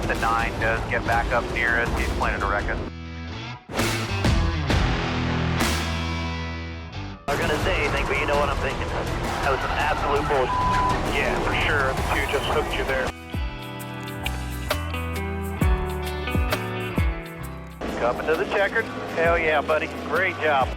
the 9 does get back up near us, he's planning to wreck us. I'm not gonna say anything, but you know what I'm thinking. That was an absolute bullshit. Yeah, for sure. The 2 just hooked you there. Coming to the checkered. Hell yeah, buddy. Great job.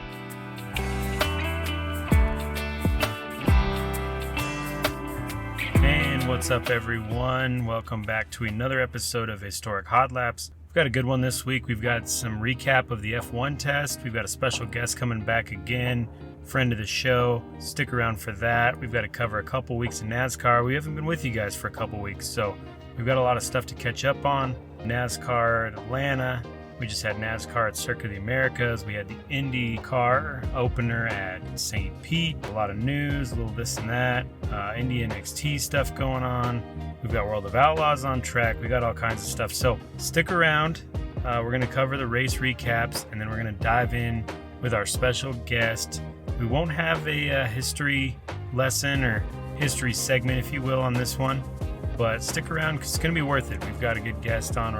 And what's up, everyone? Welcome back to another episode of Historic Hot Laps. We've got a good one this week. We've got some recap of the F1 test. We've got a special guest coming back again, friend of the show. Stick around for that. We've got to cover a couple weeks in NASCAR. We haven't been with you guys for a couple weeks, so we've got a lot of stuff to catch up on. NASCAR at Atlanta. We just had NASCAR at Circuit of the Americas. We had the IndyCar opener at St. Pete. A lot of news, a little this and that. Indy NXT stuff going on. We've got World of Outlaws on track. We got all kinds of stuff. So stick around. We're going to cover the race recaps, and then we're going to dive in with our special guest. We won't have a history lesson or history segment, if you will, on this one. But stick around because it's going to be worth it. We've got a good guest on.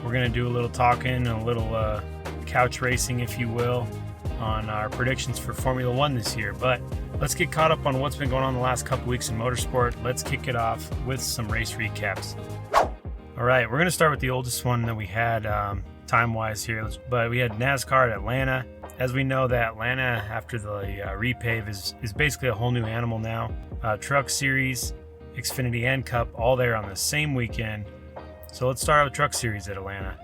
We're gonna do a little talking and a little couch racing, if you will, on our predictions for Formula One this year. But let's get caught up on what's been going on the last couple weeks in motorsport. Let's kick it off with some race recaps. All right, we're gonna start with the oldest one that we had time-wise here. But we had NASCAR at Atlanta. As we know, that Atlanta after the repave is basically a whole new animal now. Truck Series, Xfinity, and Cup all there on the same weekend. So let's start out with Truck Series at Atlanta.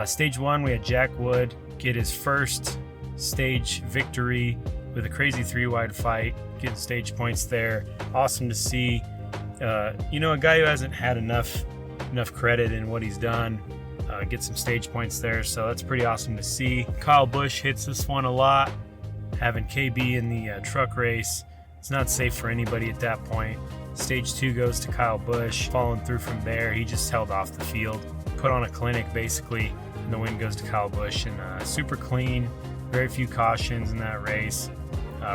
Stage 1, we had Jack Wood get his first stage victory with a crazy 3-wide fight, getting stage points there. Awesome to see. A guy who hasn't had enough credit in what he's done, get some stage points there. So that's pretty awesome to see. Kyle Busch hits this one a lot, having KB in the truck race. It's not safe for anybody at that point. Stage 2 goes to Kyle Busch. Following through from there, he just held off the field, put on a clinic basically, and the win goes to Kyle Busch. And super clean, very few cautions in that race.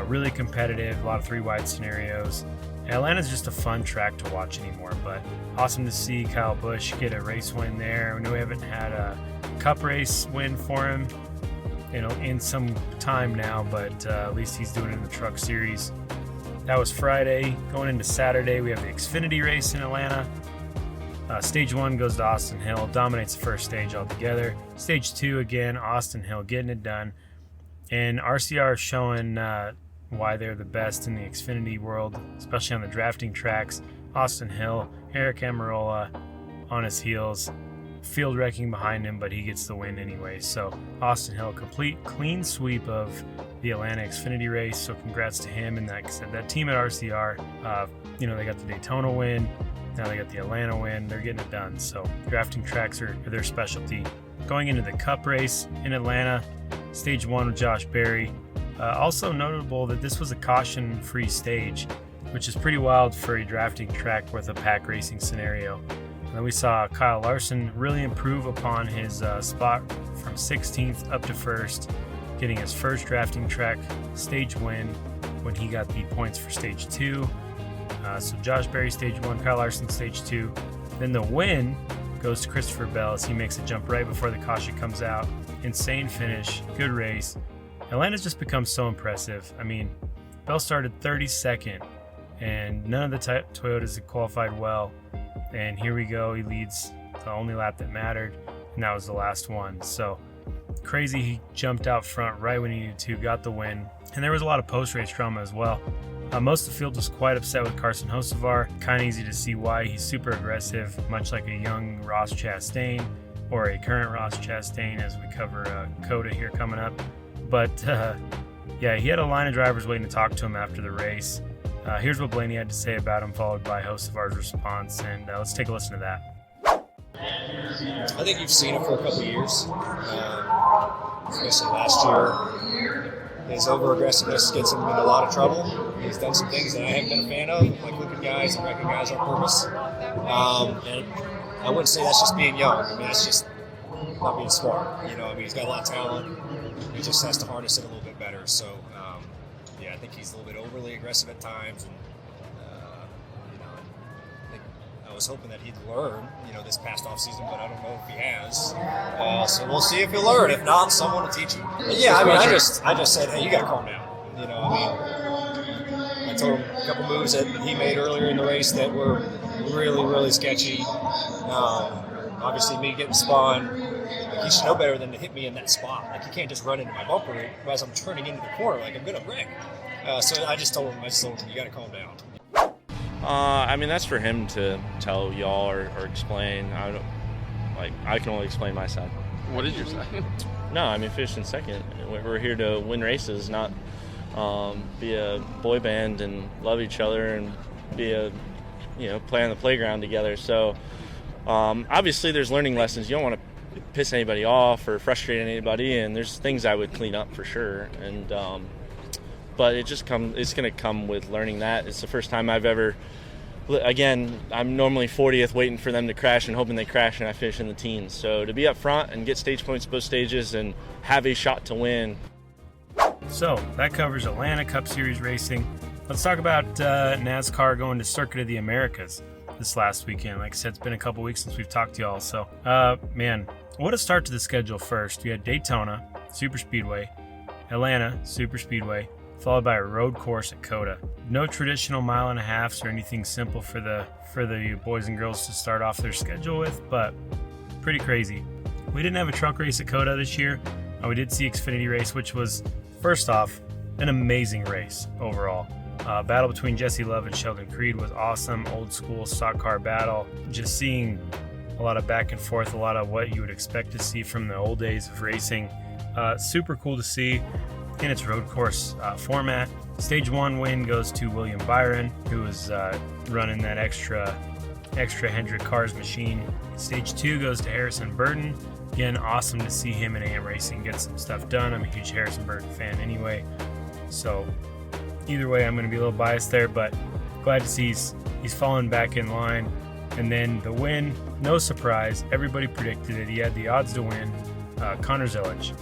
Really competitive, a lot of 3-wide scenarios. Atlanta's just a fun track to watch anymore, but awesome to see Kyle Busch get a race win there. We know we haven't had a Cup race win for him, in some time now, but at least he's doing it in the Truck Series. That was Friday. Going into Saturday, we have the Xfinity race in Atlanta. Stage 1 goes to Austin Hill, dominates the first stage altogether. Stage 2, again, Austin Hill getting it done. And RCR is showing why they're the best in the Xfinity world, especially on the drafting tracks. Austin Hill, Eric Amarola on his heels, field wrecking behind him, but he gets the win anyway. So Austin Hill, complete clean sweep of the Atlanta Xfinity race. So congrats to him and that team at RCR. They got the Daytona win. Now they got the Atlanta win. They're getting it done. So drafting tracks are their specialty. Going into the Cup race in Atlanta, stage 1 with Josh Berry. Also notable that this was a caution-free stage, which is pretty wild for a drafting track with a pack racing scenario. And then we saw Kyle Larson really improve upon his spot from 16th up to 1st, getting his first drafting track stage win when he got the points for stage 2. So Josh Berry stage 1, Kyle Larson stage 2. Then the win goes to Christopher Bell as he makes a jump right before the caution comes out. Insane finish, good race. Atlanta's just become so impressive. I mean, Bell started 32nd, and none of the Toyotas had qualified well. And here we go, he leads the only lap that mattered, and that was the last one. So crazy, he jumped out front right when he needed to, got the win. And there was a lot of post-race drama as well. Most of the field was quite upset with Carson Hocevar. Kind of easy to see why. He's super aggressive, much like a young Ross Chastain or a current Ross Chastain as we cover Coda here coming up. But he had a line of drivers waiting to talk to him after the race. Here's what Blaney had to say about him, followed by Hocevar's response, and let's take a listen to that. I think you've seen it for a couple of years, especially last year. His over-aggressiveness gets him in a lot of trouble. He's done some things that I haven't been a fan of, like looping guys and wrecking guys on purpose. And I wouldn't say that's just being young. I mean, that's just not being smart. He's got a lot of talent. He just has to harness it a little bit better. So, I think he's a little bit overly aggressive at times. And, I think was hoping that he'd learn, this past off season, but I don't know if he has. So we'll see if he'll learn. If not, someone will teach him. But yeah, I mean, I just said, hey, you got to calm down. I told him a couple moves that he made earlier in the race that were really, really sketchy. Obviously, me getting spun, he should know better than to hit me in that spot. Like, you can't just run into my bumper as I'm turning into the corner. Like, I'm going to wreck. So I just told him, you got to calm down. I mean, that's for him to tell y'all or explain. I can only explain my side. What did you say? No, I mean, finished in second. We're here to win races, not be a boy band and love each other and be play on the playground together. So obviously there's learning lessons. You don't want to piss anybody off or frustrate anybody, and there's things I would clean up for sure. And but it's going to come with learning that. It's the first time I've ever, again, I'm normally 40th waiting for them to crash and hoping they crash and I finish in the teens. So to be up front and get stage points both stages and have a shot to win. So that covers Atlanta Cup Series racing. Let's talk about NASCAR going to Circuit of the Americas this last weekend. Like I said, it's been a couple weeks since we've talked to y'all. So, man, what a start to the schedule first. We had Daytona, Super Speedway, Atlanta, Super Speedway, followed by a road course at COTA. No traditional 1.5 miles or anything simple for the boys and girls to start off their schedule with, but pretty crazy. We didn't have a truck race at COTA this year. We did see Xfinity race, which was, first off, an amazing race overall. Battle between Jesse Love and Sheldon Creed was awesome. Old school stock car battle. Just seeing a lot of back and forth, a lot of what you would expect to see from the old days of racing. Super cool to see in its road course format. Stage 1 win goes to William Byron, who was running that extra Hendrick Cars machine. Stage 2 goes to Harrison Burton. Again, awesome to see him in AM Racing get some stuff done. I'm a huge Harrison Burton fan anyway. So either way, I'm going to be a little biased there, but glad to see he's fallen back in line. And then the win, no surprise. Everybody predicted it. He had the odds to win. Connor Zillage.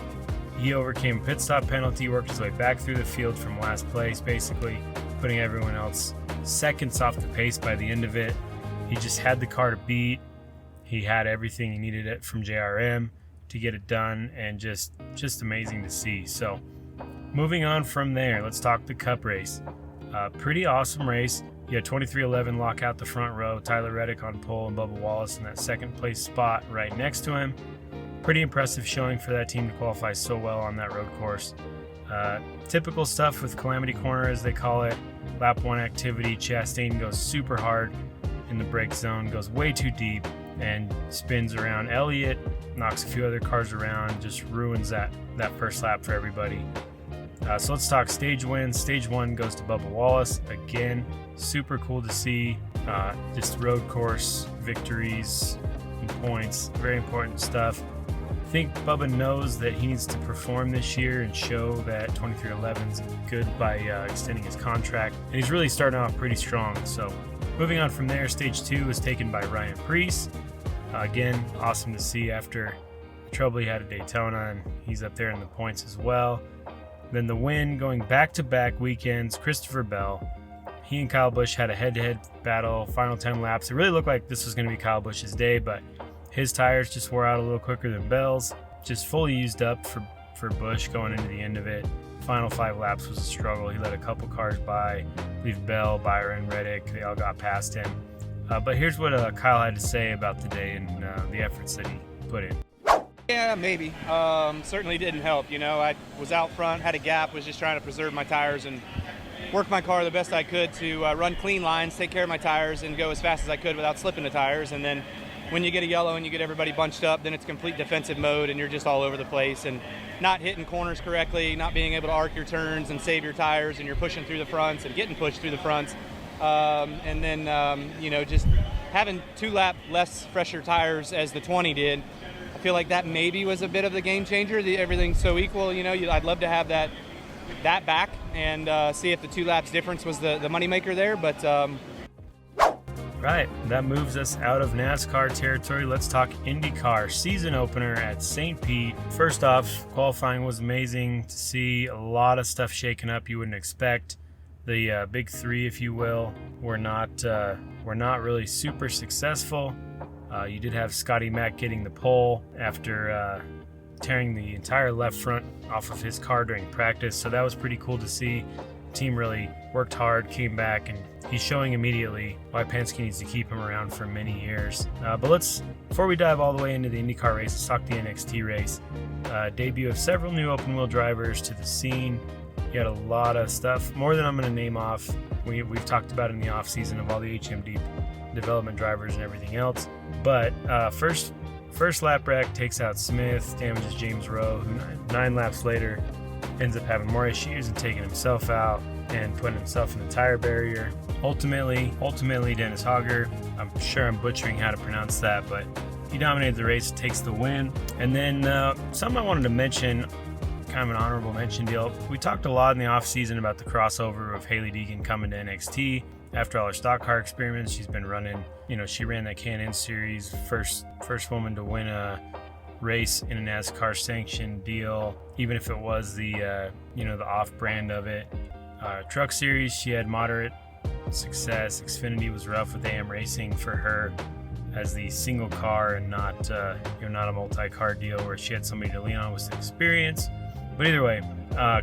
He overcame a pit stop penalty, worked his way back through the field from last place, basically putting everyone else seconds off the pace by the end of it. He just had the car to beat. He had everything he needed it from JRM to get it done, and just amazing to see. So moving on from there, let's talk the Cup race. Pretty awesome race. You had 2311 lock out the front row, Tyler Reddick on pole, and Bubba Wallace in that second place spot right next to him. Pretty impressive showing for that team to qualify so well on that road course. Typical stuff with Calamity Corner, as they call it. Lap 1 activity. Chastain goes super hard in the brake zone, goes way too deep, and spins around Elliott, knocks a few other cars around, just ruins that first lap for everybody. So let's talk stage wins. Stage 1 goes to Bubba Wallace. Again, super cool to see. Just road course victories and points. Very important stuff. I think Bubba knows that he needs to perform this year and show that 2311's good by extending his contract. And he's really starting off pretty strong. So moving on from there, stage 2 was taken by Ryan Preece. Again, awesome to see after the trouble he had at Daytona, and he's up there in the points as well. Then the win, going back-to-back weekends, Christopher Bell. He and Kyle Busch had a head-to-head battle, final 10 laps. It really looked like this was going to be Kyle Busch's day, but his tires just wore out a little quicker than Bell's. Just fully used up for Busch going into the end of it. Final 5 laps was a struggle. He let a couple cars by. I believe Bell, Byron, Reddick, they all got past him. But here's what Kyle had to say about the day and the efforts that he put in. Yeah, maybe. Certainly didn't help. I was out front, had a gap, was just trying to preserve my tires and work my car the best I could to run clean lines, take care of my tires, and go as fast as I could without slipping the tires. And then when you get a yellow and you get everybody bunched up, then it's complete defensive mode and you're just all over the place and not hitting corners correctly, not being able to arc your turns and save your tires, and you're pushing through the fronts and getting pushed through the fronts. And then, just having 2 lap less fresher tires as the 20 did, I feel like that maybe was a bit of the game changer. Everything's so equal, I'd love to have that back and see if the 2 laps difference was the moneymaker there, but Right, that moves us out of NASCAR territory. Let's talk IndyCar season opener at St. Pete. First off, qualifying was amazing to see. A lot of stuff shaken up you wouldn't expect. The big three, if you will, were not really super successful. You did have Scotty Mack getting the pole after tearing the entire left front off of his car during practice, so that was pretty cool to see. The team really worked hard, came back, and he's showing immediately why Penske needs to keep him around for many years. But before we dive all the way into the IndyCar race, let's talk the NXT race. Debut of several new open-wheel drivers to the scene. You had a lot of stuff, more than I'm going to name off. We've talked about in the off-season of all the HMD development drivers and everything else. But first lap wreck takes out Smith, damages James Rowe, who 9 laps later ends up having more issues and taking himself out and putting himself in the tire barrier. Ultimately, Dennis Hogger, I'm sure I'm butchering how to pronounce that, but he dominated the race, takes the win. And then something I wanted to mention, kind of an honorable mention deal. We talked a lot in the offseason about the crossover of Hailie Deegan coming to NXT. After all her stock car experiments, she's been running, she ran that Can-Am series, first woman to win a race in a NASCAR sanctioned deal, even if it was the off-brand of it. Truck series, she had moderate success. Xfinity was rough with AM Racing for her as the single car and not a multi-car deal where she had somebody to lean on with some experience. But either way,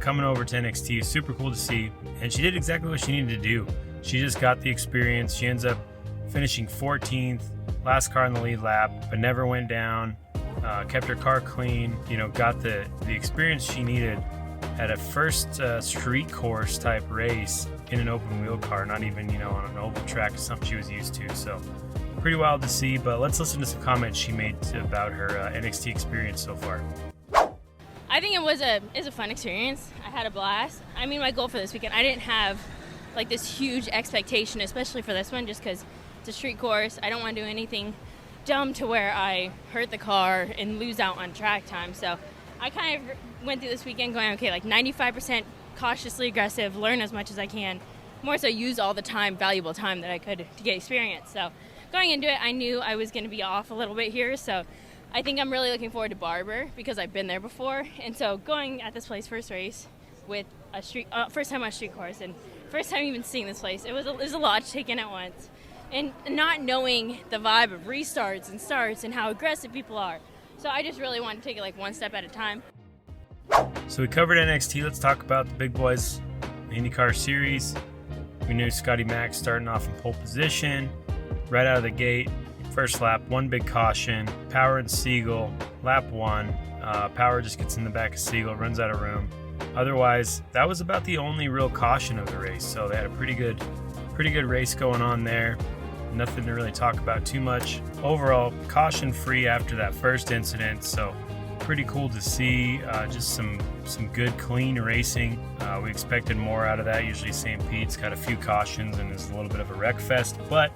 coming over to NXT is super cool to see, and she did exactly what she needed to do. She just got the experience. She ends up finishing 14th, last car in the lead lap, but never went down. Kept her car clean, got the experience she needed at a first street course type race in an open wheel car, not even, on an oval track, something she was used to. So pretty wild to see, but let's listen to some comments she made about her NXT experience so far. I think it was a fun experience. I had a blast. I mean, my goal for this weekend, I didn't have like this huge expectation, especially for this one, just because it's a street course. I don't want to do anything dumb to where I hurt the car and lose out on track time. So I kind of went through this weekend going, okay, like 95% cautiously aggressive, learn as much as I can, more so use all the time, valuable time that I could to get experience. So going into it, I knew I was going to be off a little bit here. So I think I'm really looking forward to Barber because I've been there before. And so going at this place first race with a first time on a street course and first time even seeing this place, it was a lot to take in at once. And not knowing the vibe of restarts and starts and how aggressive people are. So I just really wanted to take it like one step at a time. So we covered NXT. Let's talk about the big boys, the IndyCar series. We knew Scotty Mack starting off in pole position. Right out of the gate, first lap, one big caution. Power and Siegel, lap 1. Power just gets in the back of Siegel, runs out of room. Otherwise, that was about the only real caution of the race. So they had a pretty good race going on there. Nothing to really talk about too much. Overall, caution free after that first incident. So pretty cool to see. Just some good, clean racing. We expected more out of that. Usually St. Pete's got a few cautions and is a little bit of a wreck fest, but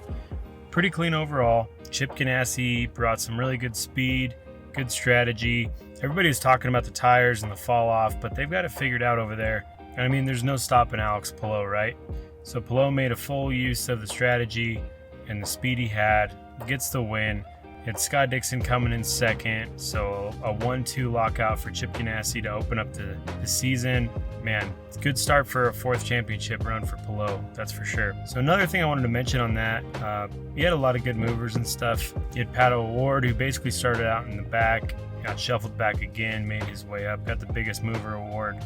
pretty clean overall. Chip Ganassi brought some really good speed, good strategy. Everybody's talking about the tires and the fall off, but they've got it figured out over there. And I mean, there's no stopping Alex Palou, right? So Palou made a full use of the strategy and the speed he had, gets the win. It's Scott Dixon coming in second, so a 1-2 lockout for Chip Ganassi to open up the season. Man, it's a good start for a 4th championship run for Palou, that's for sure. So another thing I wanted to mention on that, he had a lot of good movers and stuff. You had Pato O'Ward, who basically started out in the back, got shuffled back again, made his way up, got the biggest mover award,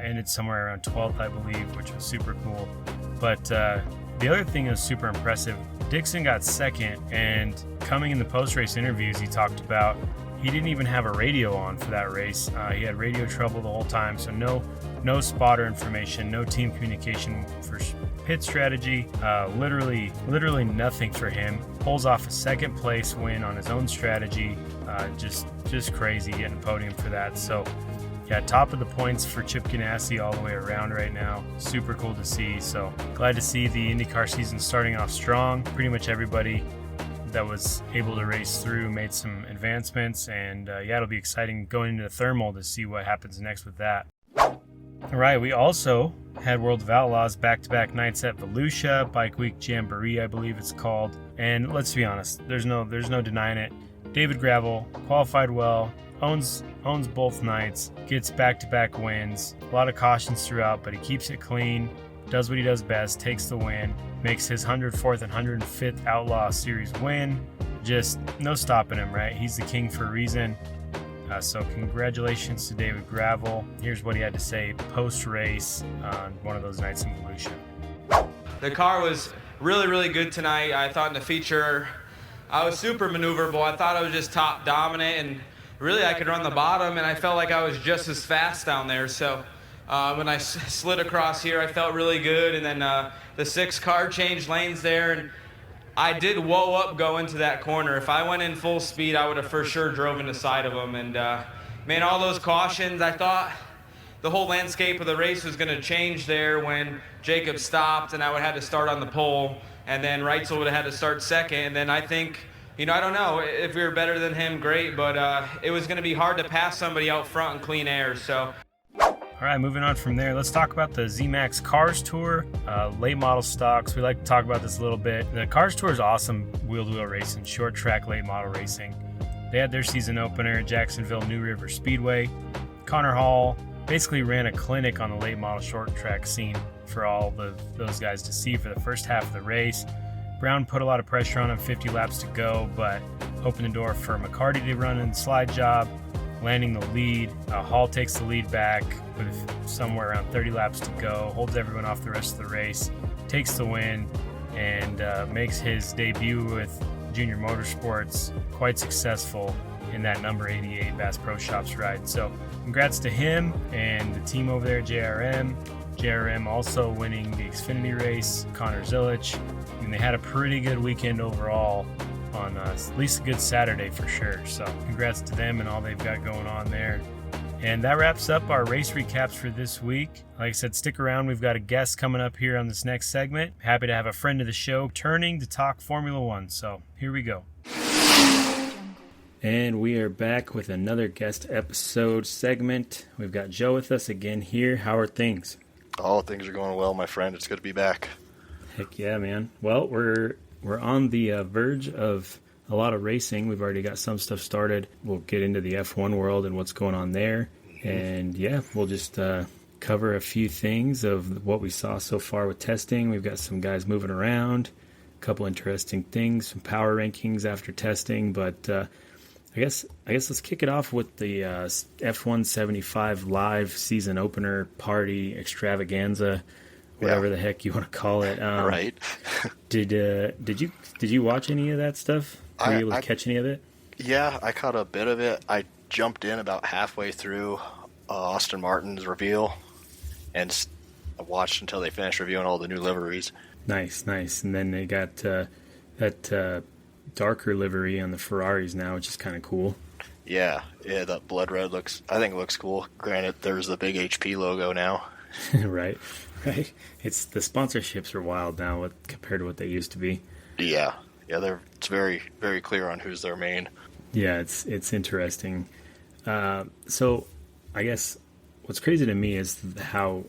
ended somewhere around 12th, I believe, which was super cool. But the other thing that was super impressive, Dixon got second, and coming in the post-race interviews, he talked about he didn't even have a radio on for that race. He had radio trouble the whole time, so no spotter information, no team communication for pit strategy, literally nothing for him. Pulls off a second place win on his own strategy, just crazy getting a podium for that. So yeah, top of the points for Chip Ganassi all the way around right now. Super cool to see. So glad to see the IndyCar season starting off strong. Pretty much everybody that was able to race through made some advancements, and yeah, it'll be exciting going into the thermal to see what happens next with that. All right, we also had World of Outlaws back-to-back nights at Volusia, Bike Week Jamboree, I believe it's called. And let's be honest, there's no denying it. David Gravel qualified well, owns both nights, gets back-to-back wins, a lot of cautions throughout, but he keeps it clean. does what he does best, takes the win, makes his 104th and 105th Outlaw Series win. Just no stopping him, right? He's the king for a reason. So congratulations to David Gravel. Here's what he had to say post-race on one of those nights in Volusia. The car was really, really good tonight. I thought in the feature, I was super maneuverable. I thought I was just top dominant, and really I could run the bottom, and I felt like I was just as fast down there. So when I slid across here, I felt really good, and then the 6 car changed lanes there, and I did whoa up go into that corner. If I went in full speed, I would have for sure drove in the side of them. And man, all those cautions, I thought the whole landscape of the race was going to change there when Jacob stopped and I would have had to start on the pole, and then Reitzel would have had to start second. And then I think, I don't know if we were better than him, great, but it was going to be hard to pass somebody out front in clean air. So. All right, moving on from there, let's talk about the Z-Max Cars Tour, late model stocks. We like to talk about this a little bit. The Cars Tour is awesome wheel-to-wheel racing, short track late model racing. They had their season opener at Jacksonville New River Speedway. Connor Hall basically ran a clinic on the late model short track scene for all those guys to see for the first half of the race. Brown put a lot of pressure on him, 50 laps to go, but opened the door for McCarty to run in the slide job, landing the lead. Hall takes the lead back with somewhere around 30 laps to go, holds everyone off the rest of the race, takes the win, and makes his debut with Junior Motorsports quite successful in that number 88 Bass Pro Shops ride. So congrats to him and the team over there, JRM. JRM also winning the Xfinity race, Connor Zilich. And they had a pretty good weekend overall on at least a good Saturday for sure. So congrats to them and all they've got going on there. And that wraps up our race recaps for this week. Like I said, stick around. We've got a guest coming up here on this next segment. Happy to have a friend of the show turning to talk Formula One. So here we go. And we are back with another guest episode segment. We've got Joe with us again here. How are things? Oh, things are going well, my friend. It's good to be back. Heck yeah, man. Well, we're on the verge of a lot of racing. We've already got some stuff started. We'll get into the F1 world and what's going on there. And yeah, we'll just cover a few things of what we saw so far with testing. We've got some guys moving around, a couple interesting things, some power rankings after testing. But I guess let's kick it off with the F1 75 live season opener party extravaganza, whatever the heck you want to call it. Right. Did you watch any of that stuff? Were you able to catch any of it? Yeah, I caught a bit of it. I jumped in about halfway through Austin Martin's reveal and I watched until they finished reviewing all the new liveries. Nice. And then they got that darker livery on the Ferraris now, which is kind of cool. Yeah, the blood red looks cool. Granted, there's the big HP logo now. Right. It's the sponsorships are wild now compared to what they used to be. Yeah, it's very, very clear on who's their main. Yeah, it's interesting. So I guess what's crazy to me is how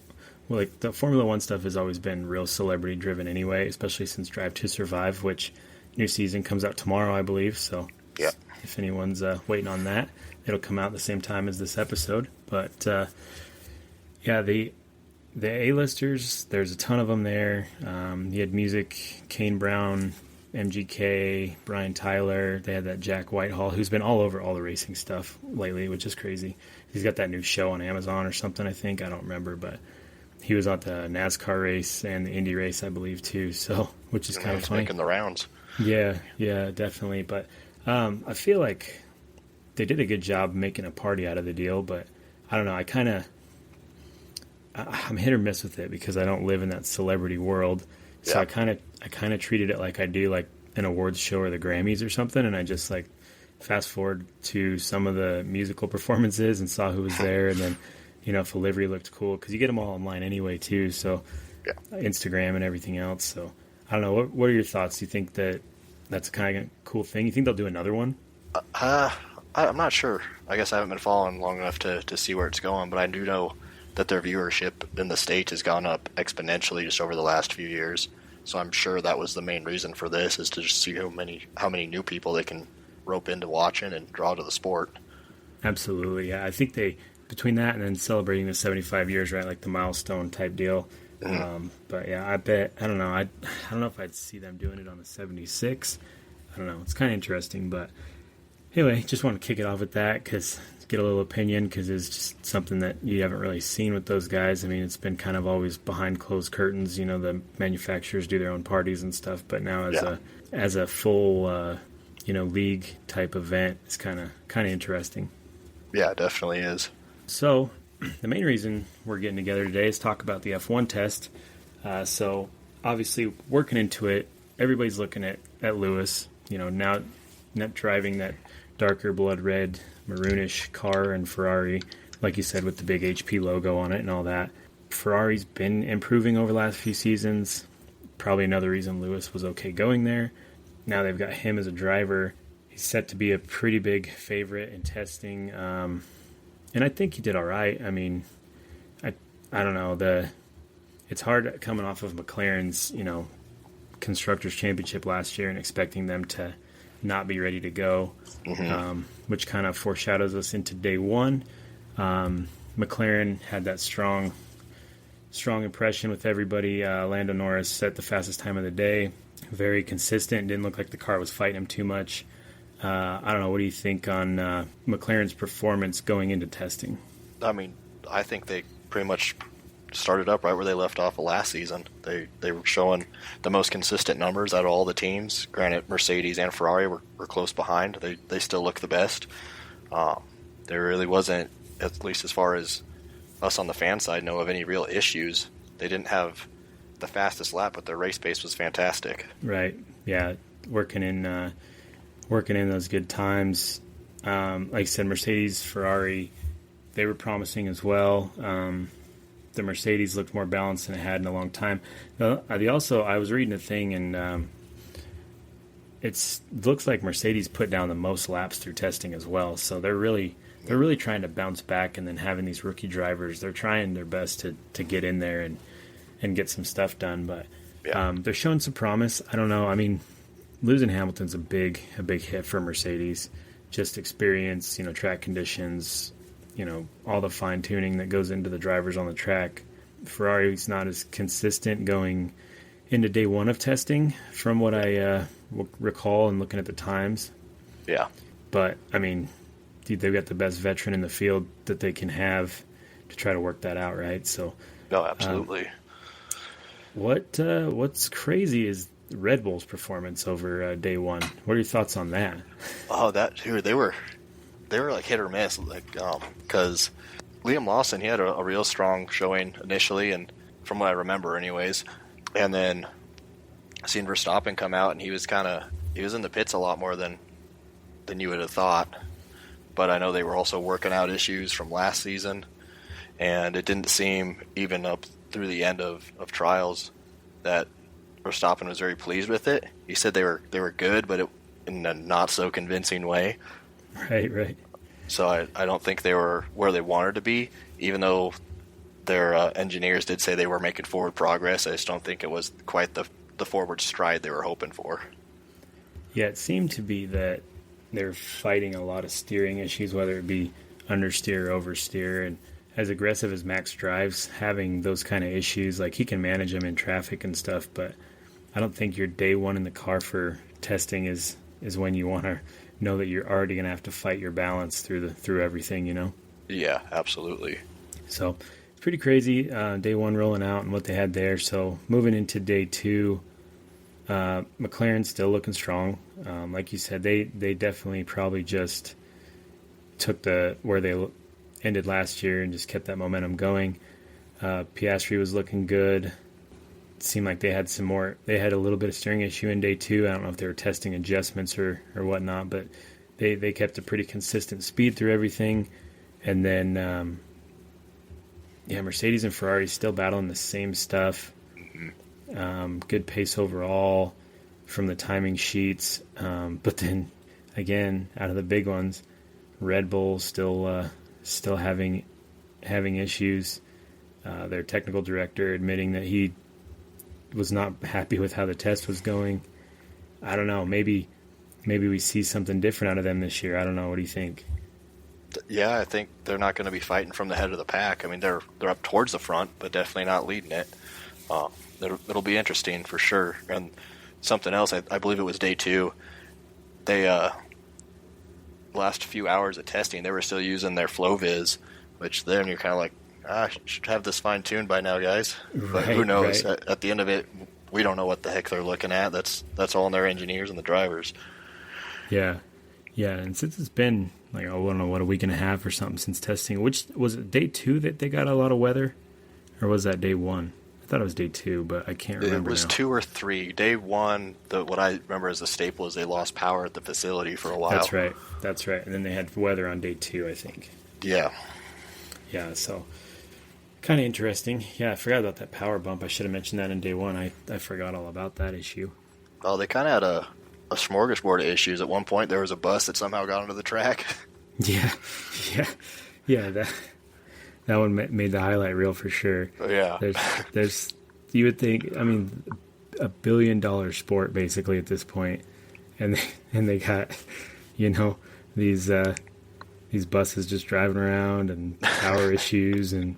the Formula One stuff has always been real celebrity driven anyway, especially since Drive to Survive, which new season comes out tomorrow, I believe. So yeah, if anyone's waiting on that, it'll come out at the same time as this episode. But yeah, the A-listers, there's a ton of them there. You had music, Kane Brown, MGK, Brian Tyler. They had that Jack Whitehall, who's been all over all the racing stuff lately, which is crazy. He's got that new show on Amazon or something, I think. I don't remember, but he was on the NASCAR race and the Indy race, I believe, too. So, which is kind of funny. Making the rounds. Yeah, definitely. But I feel like they did a good job making a party out of the deal, but I don't know. I'm hit or miss with it because I don't live in that celebrity world. So I kind of treated it like I do like an awards show or the Grammys or something, and I just like fast forward to some of the musical performances and saw who was there, and then if a livery looked cool, because you get them all online anyway too. So Instagram and everything else. So I don't know. What are your thoughts? Do you think that's kind of a cool thing? You think they'll do another one? I'm not sure. I guess I haven't been following long enough to see where it's going, but I do know that their viewership in the States has gone up exponentially just over the last few years. So I'm sure that was the main reason for this, is to just see how many new people they can rope into watching and draw to the sport. Absolutely, yeah. I think between that and then celebrating the 75 years, right, like the milestone type deal, But yeah, I don't know. I don't know if I'd see them doing it on the 76. I don't know. It's kind of interesting, but anyway, just want to kick it off with that because get a little opinion because it's just something that you haven't really seen with those guys. I mean, it's been kind of always behind closed curtains. You know, the manufacturers do their own parties and stuff, but now as a full league type event, it's kind of interesting. Yeah, it definitely is. So the main reason we're getting together today is talk about the F1 test. So obviously working into it, everybody's looking at Lewis. You know, now not driving that darker blood red maroonish car and Ferrari, like you said, with the big HP logo on it and all that. Ferrari's been improving over the last few seasons. Probably another reason Lewis was okay going there. Now they've got him as a driver. He's set to be a pretty big favorite in testing. And I think he did all right. I mean, I don't know. It's hard coming off of McLaren's, Constructors' Championship last year and expecting them to not be ready to go, which kind of foreshadows us into day one. McLaren had that strong impression with everybody. Lando Norris set the fastest time of the day. Very consistent. Didn't look like the car was fighting him too much. I don't know. What do you think on McLaren's performance going into testing? I mean, I think they pretty much started up right where they left off last season. They were showing the most consistent numbers out of all the teams. Granted, Mercedes and Ferrari were close behind. They still look the best. There really wasn't, at least as far as us on the fan side, know of any real issues. They didn't have the fastest lap, but their race pace was fantastic. Right. Yeah. Working in those good times. Like I said, Mercedes, Ferrari, they were promising as well. The Mercedes looked more balanced than it had in a long time. I was reading a thing, and it looks like Mercedes put down the most laps through testing as well. So they're really trying to bounce back, and then having these rookie drivers, they're trying their best to get in there and get some stuff done. But they're showing some promise. I don't know. I mean, losing Hamilton's a big hit for Mercedes. Just experience, track conditions, all the fine tuning that goes into the drivers on the track. Ferrari's not as consistent going into day one of testing from what I recall and looking at the times. Yeah. But, I mean, they've got the best veteran in the field that they can have to try to work that out, right? So, no, absolutely. What's crazy is Red Bull's performance over day one. What are your thoughts on that? Oh, they were like hit or miss, because Liam Lawson, he had a real strong showing initially, and from what I remember, anyways. And then seeing Verstappen come out, and he was in the pits a lot more than you would have thought. But I know they were also working out issues from last season, and it didn't seem even up through the end of trials that Verstappen was very pleased with it. He said they were good, but in a not so convincing way. Right. So I don't think they were where they wanted to be, even though their engineers did say they were making forward progress. I just don't think it was quite the forward stride they were hoping for. Yeah, it seemed to be that they're fighting a lot of steering issues, whether it be understeer or oversteer. And as aggressive as Max drives, having those kind of issues, like he can manage them in traffic and stuff, but I don't think your day one in the car for testing is when you want to know that you're already going to have to fight your balance through everything, Yeah, absolutely. So it's pretty crazy. Day one rolling out and what they had there. So moving into day two, McLaren's still looking strong. Like you said, they definitely probably just took where they ended last year and just kept that momentum going. Piastri was looking good. It seemed like they had a little bit of steering issue in day two. I don't know if they were testing adjustments or whatnot, but they kept a pretty consistent speed through everything. And then, Mercedes and Ferrari still battling the same stuff. Good pace overall from the timing sheets. But then, again, out of the big ones, Red Bull still having issues. Their technical director admitting that he was not happy with how the test was going. I don't know. Maybe we see something different out of them this year. I don't know. What do you think? Yeah, I think they're not going to be fighting from the head of the pack. I mean, they're up towards the front, but definitely not leading it. It'll be interesting for sure. And something else, I believe it was day 2. They last few hours of testing, they were still using their FlowViz, which then you're kind of like, should have this fine tuned by now, guys. But who knows? Right. At the end of it, we don't know what the heck they're looking at. That's all in their engineers and the drivers. Yeah. And since it's been like, I don't know, a week and a half or something since testing, which was it day 2 that they got a lot of weather, or was that day 1? I thought it was day 2, but I can't remember. It was now. 2 or 3. Day 1, what I remember as the staple is they lost power at the facility for a while. That's right. And then they had weather on day 2, I think. Yeah. Yeah, so kind of interesting. Yeah, I forgot about that power bump. I should have mentioned that in day 1. I forgot all about that issue. Oh, they kind of had a smorgasbord of issues. At one point, there was a bus that somehow got onto the track. Yeah. That one made the highlight reel for sure. Yeah. There's you would think, I mean, $1 billion sport basically at this point, and they got, these buses just driving around and power issues and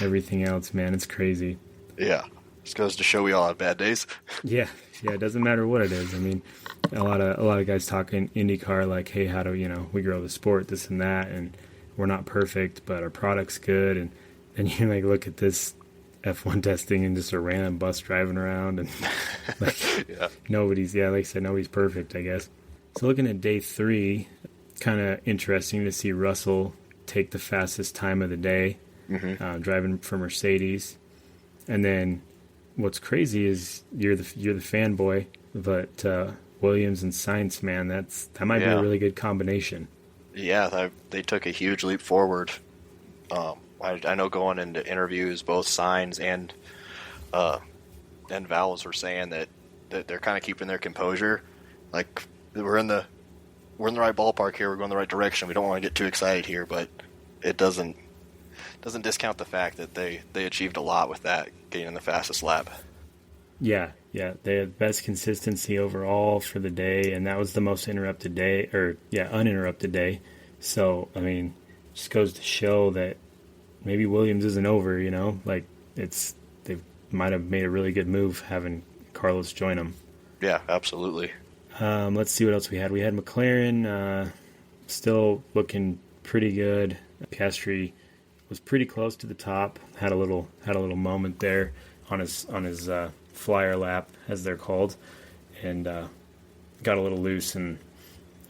everything else. Man, it's crazy. Yeah, just goes to show we all have bad days. Yeah, it doesn't matter what it is. I mean, a lot of guys talking IndyCar like, hey, how do we grow the sport, this and that, and we're not perfect, but our product's good. And then you like look at this F1 testing and just a random bus driving around, and like nobody's perfect, I guess. So looking at day 3, kind of interesting to see Russell take the fastest time of the day, driving for Mercedes. And then what's crazy is you're the fanboy, but Williams and Sainz, man, that might be a really good combination. Yeah, they took a huge leap forward. I know going into interviews, both Sainz and Vowles were saying that they're kind of keeping their composure. Like, we're in the right ballpark here. We're going the right direction. We don't want to get too excited here, but it doesn't discount the fact that they achieved a lot with that, getting in the fastest lap. Yeah, they had best consistency overall for the day, and that was the most uninterrupted day. So, I mean, just goes to show that maybe Williams isn't over, like they might have made a really good move having Carlos join them. Yeah, absolutely. Let's see what else we had. We had McLaren still looking pretty good. Piastri was pretty close to the top. Had a little moment there on his flyer lap, as they're called, and got a little loose and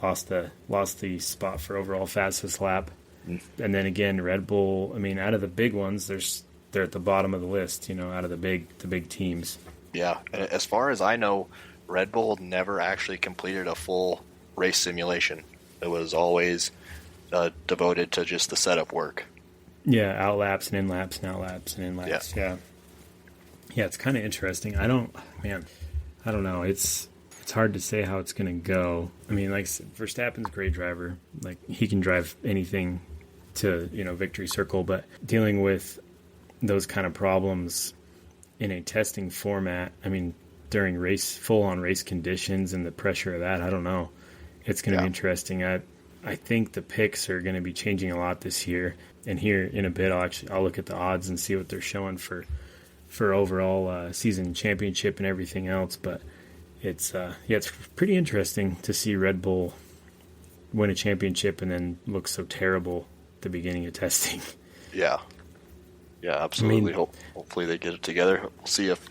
lost the spot for overall fastest lap. And then again, Red Bull, I mean, out of the big ones, they're at the bottom of the list, out of the big teams. Yeah, as far as I know, Red Bull never actually completed a full race simulation. It was always devoted to just the setup work. Yeah, out laps and in laps and out laps and in laps. Yeah, it's kind of interesting. I don't know. It's hard to say how it's going to go. I mean, like, Verstappen's a great driver. Like, he can drive anything to, victory circle, but dealing with those kind of problems in a testing format, I mean, during full-on race conditions and the pressure of that, I don't know. It's going to be interesting. I think the picks are going to be changing a lot this year. And here in a bit, I'll look at the odds and see what they're showing for overall season championship and everything else. But it's pretty interesting to see Red Bull win a championship and then look so terrible at the beginning of testing. Yeah, absolutely. I mean, hopefully they get it together. We'll see if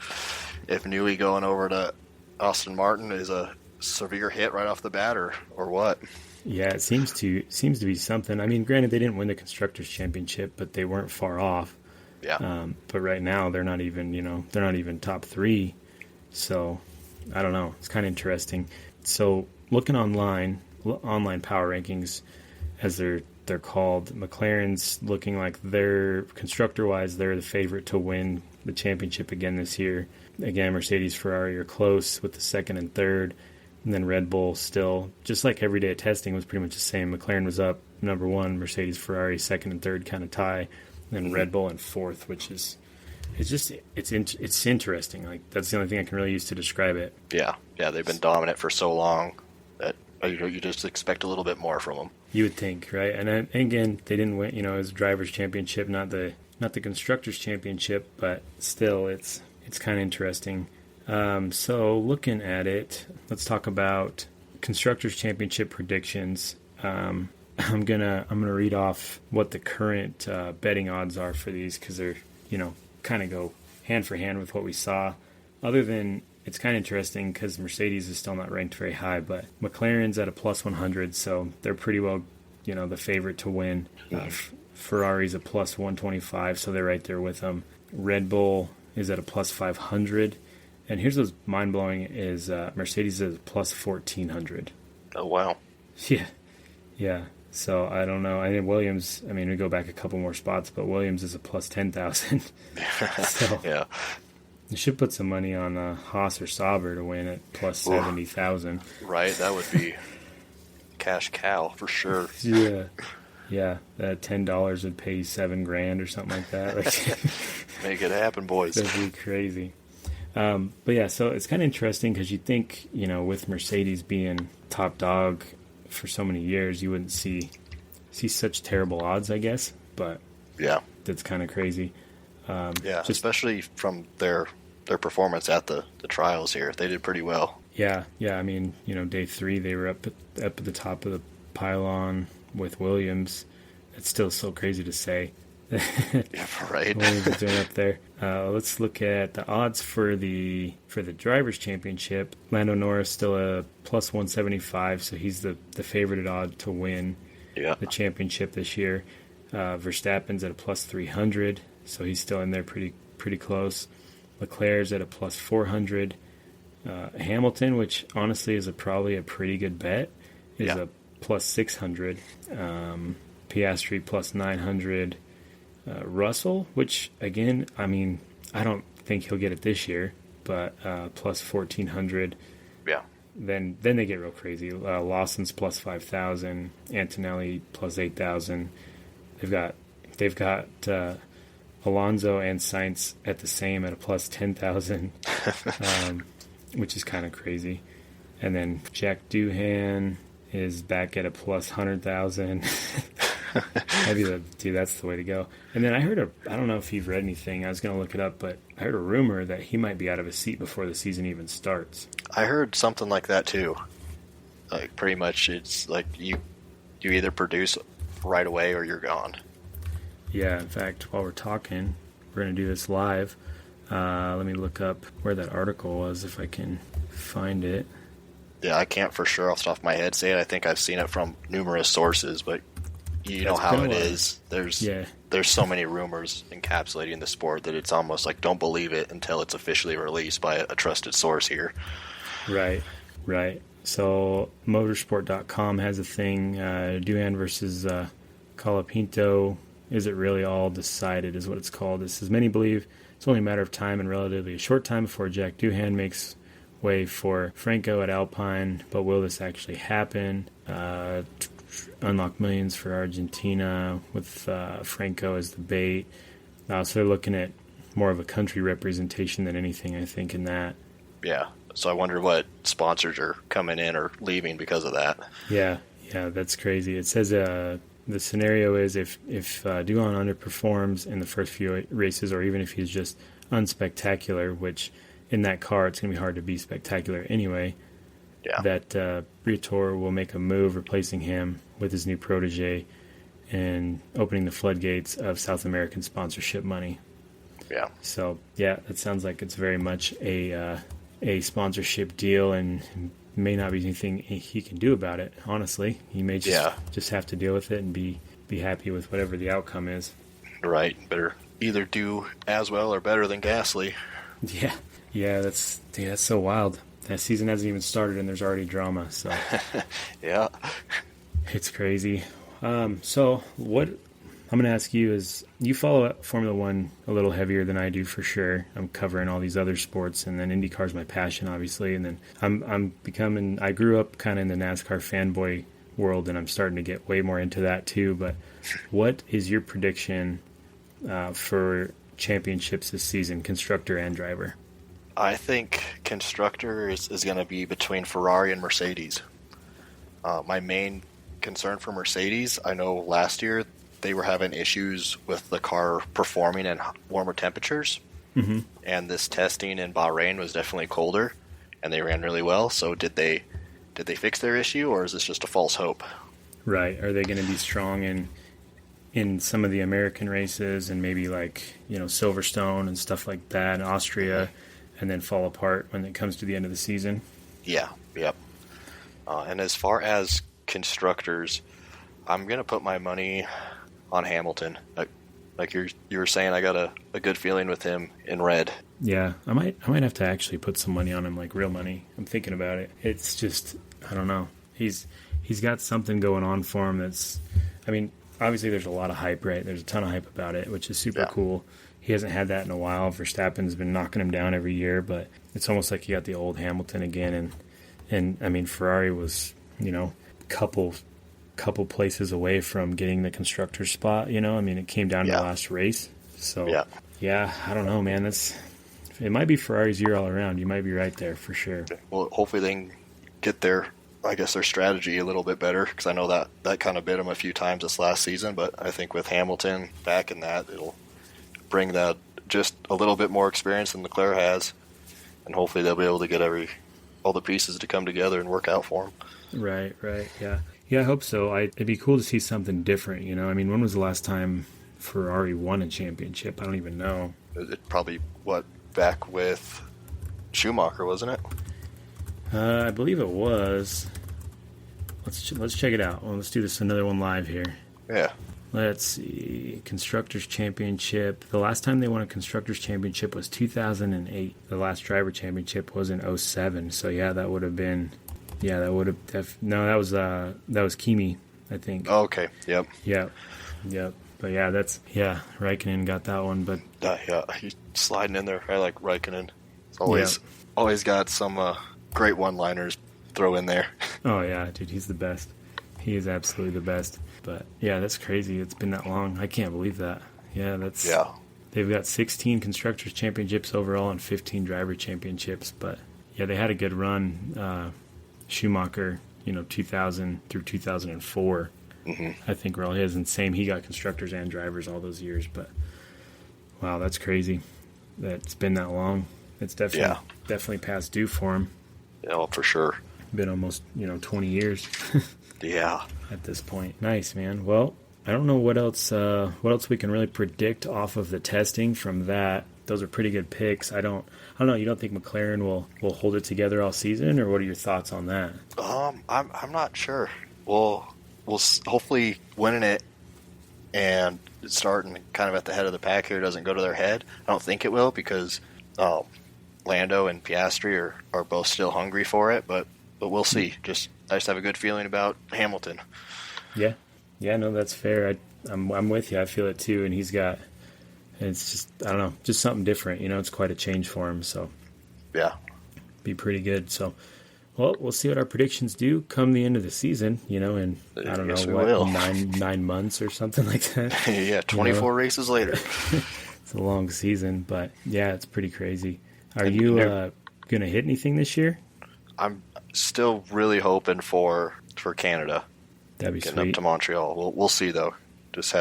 Newey going over to Aston Martin is a severe hit right off the bat or what. Yeah, it seems to be something. I mean, granted, they didn't win the Constructors' Championship, but they weren't far off. Yeah. But right now, they're not even top 3. So, I don't know. It's kind of interesting. So, looking online power rankings, as they're called, McLaren's looking like constructor-wise, they're the favorite to win the championship again this year. Again, Mercedes, Ferrari are close with the second and third. And then Red Bull still, just like every day of testing, was pretty much the same. McLaren was up number 1, Mercedes, Ferrari second and third kind of tie, and then Red Bull in fourth, which is it's interesting. Like, that's the only thing I can really use to describe it. Yeah, they've been dominant for so long that you just expect a little bit more from them. You would think, right? And again, they didn't win. It was a drivers' championship, not the constructors' championship, but still, it's it's kind of interesting. So looking at it, let's talk about Constructors Championship predictions. I'm gonna read off what the current betting odds are for these, because they're, kind of go hand for hand with what we saw. Other than, it's kind of interesting because Mercedes is still not ranked very high, but McLaren's at a plus 100, so they're pretty well, the favorite to win. Ferrari's a plus 125, so they're right there with them. Red Bull is at a plus 500. And here's what's mind-blowing is Mercedes is a plus 1,400. Oh, wow. Yeah. So I don't know. I think Williams, we go back a couple more spots, but Williams is a plus 10,000. So yeah. You should put some money on Haas or Sauber to win at plus 70,000. Right, that would be cash cow for sure. Yeah. That $10 would pay $7,000 or something like that. Make it happen, boys. That'd be crazy. But yeah, so it's kind of interesting because you think, with Mercedes being top dog for so many years, you wouldn't see such terrible odds, I guess. But yeah, that's kind of crazy. Especially from their performance at the trials here. They did pretty well. Yeah. Day 3 they were up at the top of the pylon with Williams. It's still so crazy to say. Right. Williams is doing up there. Let's look at the odds for the Drivers' Championship. Lando Norris still a plus 175, so he's the favorite at odd to win the championship this year. Verstappen's at a plus 300, so he's still in there pretty close. Leclerc's at a plus 400. Hamilton, which honestly is probably a pretty good bet, is a plus 600. Piastri plus 900. Russell, which again, I don't think he'll get it this year, but plus 1,400. Yeah. Then they get real crazy. Lawson's plus 5,000. Antonelli plus 8,000. They've got Alonso and Sainz at the same at a plus 10,000, which is kind of crazy. And then Jack Doohan is back at a plus 100,000. Dude, that's the way to go. And then I heard I don't know if you've read anything, I was going to look it up, but I heard a rumor that he might be out of his seat before the season even starts. I heard something like that too. Like pretty much it's like you either produce right away or you're gone. Yeah, in fact, while we're talking, we're going to do this live. Let me look up where that article was if I can find it. Yeah, I can't for sure off the top of my head say it. I think I've seen it from numerous sources, but you know how it is. There's so many rumors encapsulating the sport that it's almost like don't believe it until it's officially released by a trusted source here. Right. So motorsport.com has a thing, Doohan versus Colapinto. Is it really all decided is what it's called. It says many believe it's only a matter of time and relatively a short time before Jack Doohan makes way for Franco at Alpine, but will this actually happen? Unlock millions for Argentina with Franco as the bait. So they're looking at more of a country representation than anything, I think, in that. Yeah. So I wonder what sponsors are coming in or leaving because of that. Yeah, that's crazy. It says the scenario is if Doohan underperforms in the first few races, or even if he's just unspectacular, which in that car it's going to be hard to be spectacular anyway. Yeah. That Briatore will make a move replacing him with his new protege and opening the floodgates of South American sponsorship money. Yeah. So, yeah, that sounds like it's very much a sponsorship deal, and may not be anything he can do about it, honestly. He may just have to deal with it and be happy with whatever the outcome is. Right. Better either do as well or better than Gasly. Yeah, that's so wild. That season hasn't even started and there's already drama. So yeah, it's crazy. So what I'm going to ask you is, you follow Formula One a little heavier than I do for sure. I'm covering all these other sports, and then IndyCar is my passion, obviously. And then I grew up kind of in the NASCAR fanboy world, and I'm starting to get way more into that too. But what is your prediction for championships this season, constructor and driver? I think constructor is going to be between Ferrari and Mercedes. My main concern for Mercedes, I know last year they were having issues with the car performing in warmer temperatures. and this testing in Bahrain was definitely colder, and they ran really well. So did they fix their issue, or is this just a false hope? Right. Are they going to be strong in some of the American races and maybe like, Silverstone and stuff like that, and Austria, and then fall apart when it comes to the end of the season? Yeah. Yep. And as far as constructors, I'm going to put my money on Hamilton. Like you were saying, I got a good feeling with him in red. Yeah, I might have to actually put some money on him, like real money. I'm thinking about it. It's just, I don't know. He's got something going on for him that's, I mean, obviously there's a lot of hype, right? There's a ton of hype about it, which is super cool. He hasn't had that in a while. Verstappen's been knocking him down every year, but it's almost like you got the old Hamilton again. And I mean, Ferrari was, couple places away from getting the constructor's spot, I mean, it came down to the last race. So, yeah, I don't know, man. It might be Ferrari's year all around. You might be right there for sure. Well, hopefully they can get their strategy a little bit better, because I know that kind of bit them a few times this last season, but I think with Hamilton back in that, it'll bring that just a little bit more experience than Leclerc has, and hopefully they'll be able to get all the pieces to come together and work out for them. Right, yeah. Yeah, I hope so. It'd be cool to see something different, I mean, when was the last time Ferrari won a championship? I don't even know. It probably, back with Schumacher, wasn't it? I believe it was. Let's check it out. Well, let's do this another one live here. Yeah. Let's see. Constructors Championship. The last time they won a Constructors Championship was 2008. The last Driver Championship was in 2007. So yeah, that would have been. Yeah, that would have. No, that was Kimi, I think. Oh, okay. Yep. Yep. But yeah, Raikkonen got that one. But yeah, he's sliding in there. I like Raikkonen. He's always got some great one-liners throw in there. Oh yeah, dude, he's the best. He is absolutely the best. But yeah, that's crazy. It's been that long. I can't believe that. Yeah, they've got 16 Constructors Championships overall and 15 Driver Championships. But yeah, they had a good run. Schumacher, 2000 through 2004, I think were all his. And same, he got constructors and drivers all those years. But wow, that's crazy. That's been that long. It's definitely past due for him. Yeah, well, for sure. Been almost 20 years. Yeah. At this point. Nice, man. Well, I don't know what else we can really predict off of the testing from that. Those are pretty good picks. I don't know. You don't think McLaren will hold it together all season, or what are your thoughts on that? I'm not sure. We'll hopefully winning it and starting kind of at the head of the pack here doesn't go to their head. I don't think it will, because Lando and Piastri are both still hungry for it, but we'll see. I just have a good feeling about Hamilton. Yeah, no, that's fair. I'm with you. I feel it too, and he's got. It's just, I don't know, just something different. It's quite a change for him. So, yeah, be pretty good. So, well, we'll see what our predictions do come the end of the season. And I don't know what 9 months or something like that. Yeah, 24 races later. It's a long season, but yeah, it's pretty crazy. Are you going to hit anything this year? I'm still really hoping for Canada. That'd be getting sweet. Up to Montreal. We'll see though. Just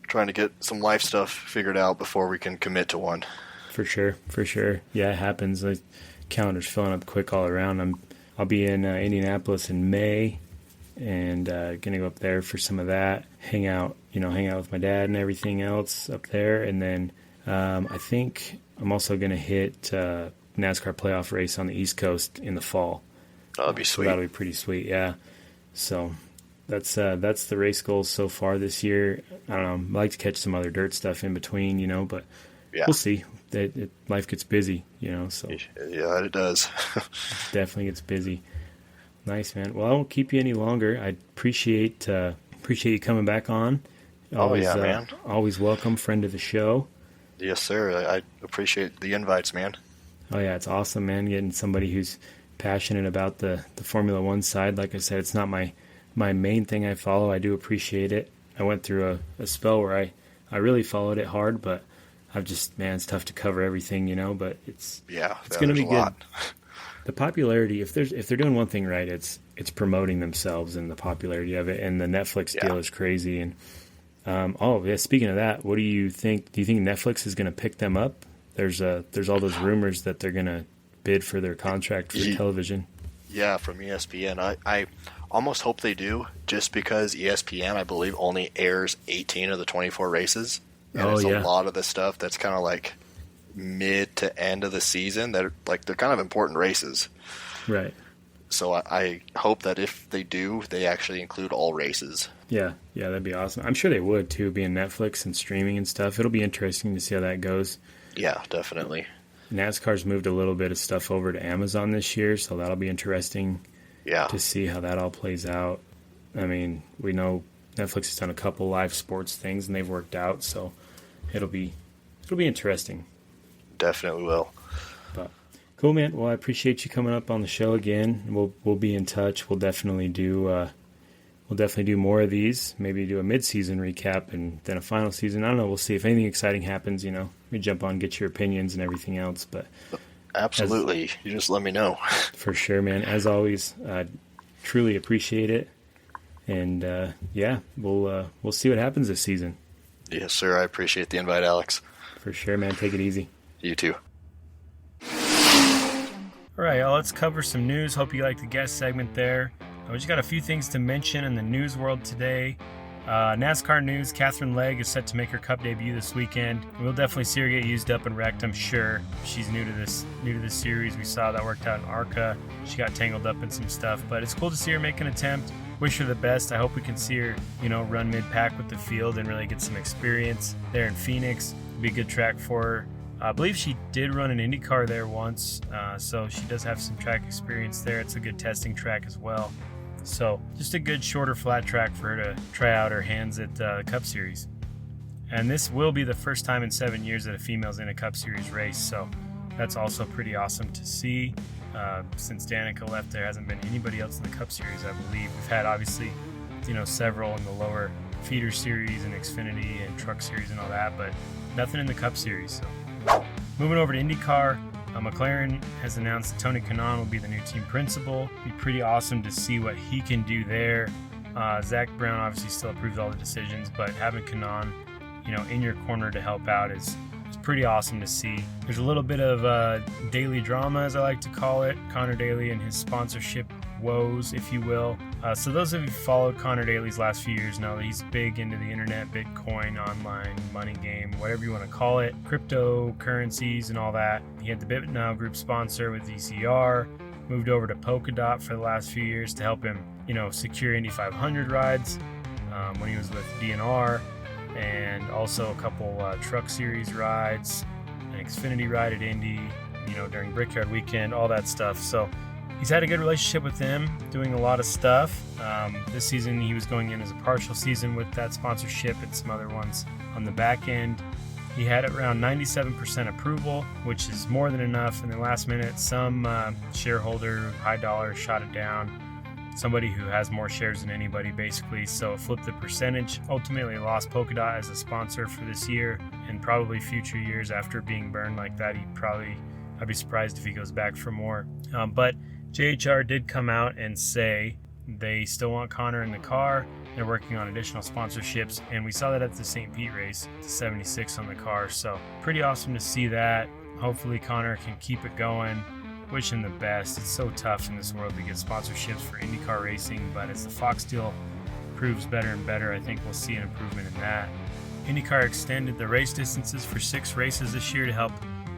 trying to get some life stuff figured out before we can commit to one. For sure. Yeah, it happens. The calendar's filling up quick all around. I'll be in Indianapolis in May, and gonna go up there for some of that. Hang out with my dad and everything else up there, and then I think I'm also gonna hit NASCAR playoff race on the East Coast in the fall. That'll be sweet. So that'll be pretty sweet. Yeah. So. That's the race goals so far this year. I don't know. I like to catch some other dirt stuff in between, but we'll see. Life gets busy, So yeah, it does. Definitely gets busy. Nice, man. Well, I won't keep you any longer. I appreciate you coming back on. Always, man. Always welcome, friend of the show. Yes, sir. I appreciate the invites, man. Oh yeah, it's awesome, man. Getting somebody who's passionate about the Formula One side. Like I said, it's not my main thing I follow. I do appreciate it. I went through a spell where I really followed it hard, but I've just, it's tough to cover everything, but it's going to be good. The popularity, if they're doing one thing right, it's promoting themselves and the popularity of it. And the Netflix deal is crazy. And speaking of that, what do you think? Do you think Netflix is going to pick them up there's all those rumors that they're going to bid for their contract for television. Yeah, from ESPN. I almost hope they do, just because ESPN, I believe, only airs 18 of the 24 races. And it's a lot of the stuff that's kind of like mid to end of the season. They're kind of important races. Right. So I hope that if they do, they actually include all races. Yeah, that'd be awesome. I'm sure they would, too, being Netflix and streaming and stuff. It'll be interesting to see how that goes. Yeah, definitely. NASCAR's moved a little bit of stuff over to Amazon this year, so that'll be interesting to see how that all plays out. I mean, we know Netflix has done a couple live sports things, and they've worked out, so it'll be interesting. Definitely will. But cool, man. Well, I appreciate you coming up on the show again. We'll be in touch. We'll definitely do more of these. Maybe do a mid-season recap and then a final season. I don't know. We'll see if anything exciting happens. We jump on, get your opinions and everything else. But absolutely, you just let me know. For sure, man. As always, truly appreciate it. And we'll see what happens this season. Yes, sir. I appreciate the invite, Alex. For sure, man. Take it easy. You too. All right, let's cover some news. Hope you like the guest segment there. We just got a few things to mention in the news world today. NASCAR news, Catherine Legg is set to make her Cup debut this weekend. We'll definitely see her get used up and wrecked, I'm sure. She's new to this series. We saw that worked out in ARCA. She got tangled up in some stuff, but it's cool to see her make an attempt. Wish her the best. I hope we can see her, run mid-pack with the field and really get some experience there in Phoenix. It'll be a good track for her. I believe she did run an IndyCar there once, so she does have some track experience there. It's a good testing track as well. So just a good shorter flat track for her to try out her hands at the Cup Series. And this will be the first time in 7 years that a female's in a Cup Series race, so that's also pretty awesome to see. Since Danica left, there hasn't been anybody else in the Cup Series, I believe. We've had, obviously, several in the lower feeder series and Xfinity and Truck Series and all that, but nothing in the Cup Series. So moving over to IndyCar, McLaren has announced that Tony Kanaan will be the new team principal. Be pretty awesome to see what he can do there. Zach Brown obviously still approves all the decisions, but having Kanaan, in your corner to help out is pretty awesome to see. There's a little bit of daily drama, as I like to call it. Connor Daly and his sponsorship woes, if you will. So those of you who followed Connor Daly's last few years know that he's big into the internet, Bitcoin, online, money game, whatever you want to call it, cryptocurrencies and all that. He had the BitNow Group sponsor with ECR, moved over to Polkadot for the last few years to help him, secure Indy 500 rides when he was with DNR, and also a couple Truck Series rides, an Xfinity ride at Indy, during Brickyard Weekend, all that stuff. So he's had a good relationship with them, doing a lot of stuff. This season he was going in as a partial season with that sponsorship and some other ones on the back end. He had around 97% approval, which is more than enough. In the last minute, some shareholder, high dollar, shot it down. Somebody who has more shares than anybody, basically. So it flipped the percentage. Ultimately lost Polkadot as a sponsor for this year and probably future years after being burned like that. I'd be surprised if he goes back for more. But JHR did come out and say they still want Connor in the car. They're working on additional sponsorships, and we saw that at the St. Pete race, the 76 on the car. So pretty awesome to see that. Hopefully Connor can keep it going. Wish him the best. It's so tough in this world to get sponsorships for IndyCar racing, but as the Fox deal proves better and better, I think we'll see an improvement in that. IndyCar extended the race distances for 6 races this year to help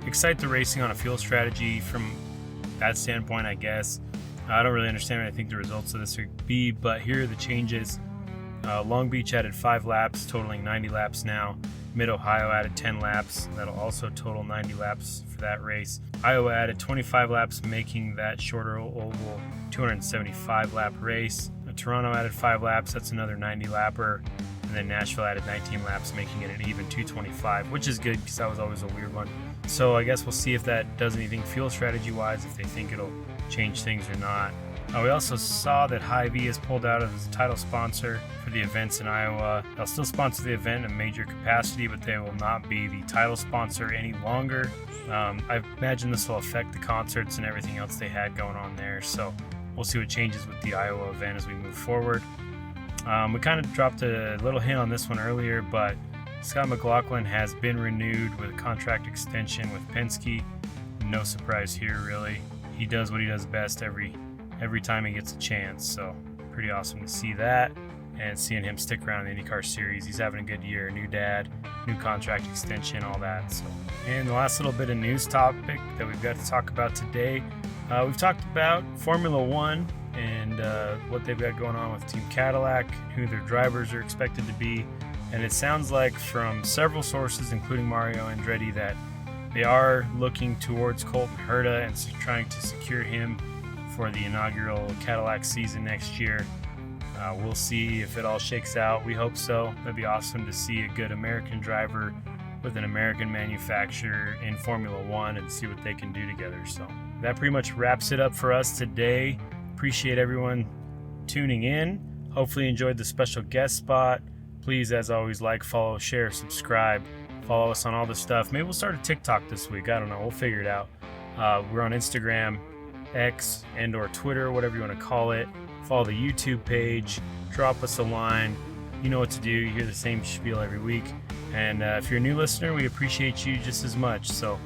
excite the racing on a fuel strategy from that standpoint, I guess. I don't really understand what I think the results of this would be, but here are the changes. Long Beach added 5 laps, totaling 90 laps now. Mid-Ohio added 10 laps. That'll also total 90 laps for that race. Iowa added 25 laps, making that shorter oval 275-lap race. Toronto added 5 laps. That's another 90-lapper. And then Nashville added 19 laps, making it an even 225, which is good because that was always a weird one. So I guess we'll see if that does anything fuel strategy-wise, if they think it'll change things or not. We also saw that Hy-Vee has pulled out as a title sponsor for the events in Iowa. They'll still sponsor the event in major capacity, but they will not be the title sponsor any longer. I imagine this will affect the concerts and everything else they had going on there, so we'll see what changes with the Iowa event as we move forward. We kind of dropped a little hint on this one earlier, but Scott McLaughlin has been renewed with a contract extension with Penske. No surprise here, really. He does what he does best every time he gets a chance, so pretty awesome to see that and seeing him stick around in the IndyCar series. He's having a good year, new dad, new contract extension, all that. So, and the last little bit of news topic that we've got to talk about today, we've talked about Formula One and what they've got going on with Team Cadillac, who their drivers are expected to be, and it sounds like from several sources, including Mario Andretti, that they are looking towards Colton Herta and trying to secure him for the inaugural Cadillac season next year. We'll see if it all shakes out. We hope so. That'd be awesome to see a good American driver with an American manufacturer in Formula One and see what they can do together. So that pretty much wraps it up for us today. Appreciate everyone tuning in. Hopefully you enjoyed the special guest spot. Please, as always, like, follow, share, subscribe. Follow us on all this stuff. Maybe we'll start a TikTok this week. I don't know. We'll figure it out. We're on Instagram, X, and or Twitter, whatever you want to call it. Follow the YouTube page. Drop us a line. You know what to do. You hear the same spiel every week. And if you're a new listener, we appreciate you just as much. So,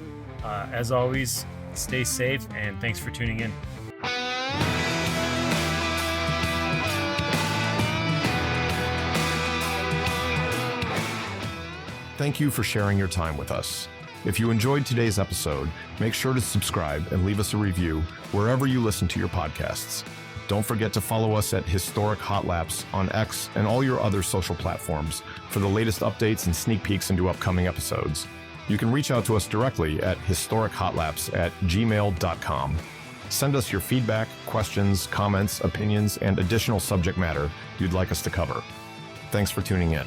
as always, stay safe, and thanks for tuning in. Thank you for sharing your time with us. If you enjoyed today's episode, make sure to subscribe and leave us a review wherever you listen to your podcasts. Don't forget to follow us at Historic Hot Laps on X and all your other social platforms for the latest updates and sneak peeks into upcoming episodes. You can reach out to us directly at historichotlapse@gmail.com. Send us your feedback, questions, comments, opinions, and additional subject matter you'd like us to cover. Thanks for tuning in.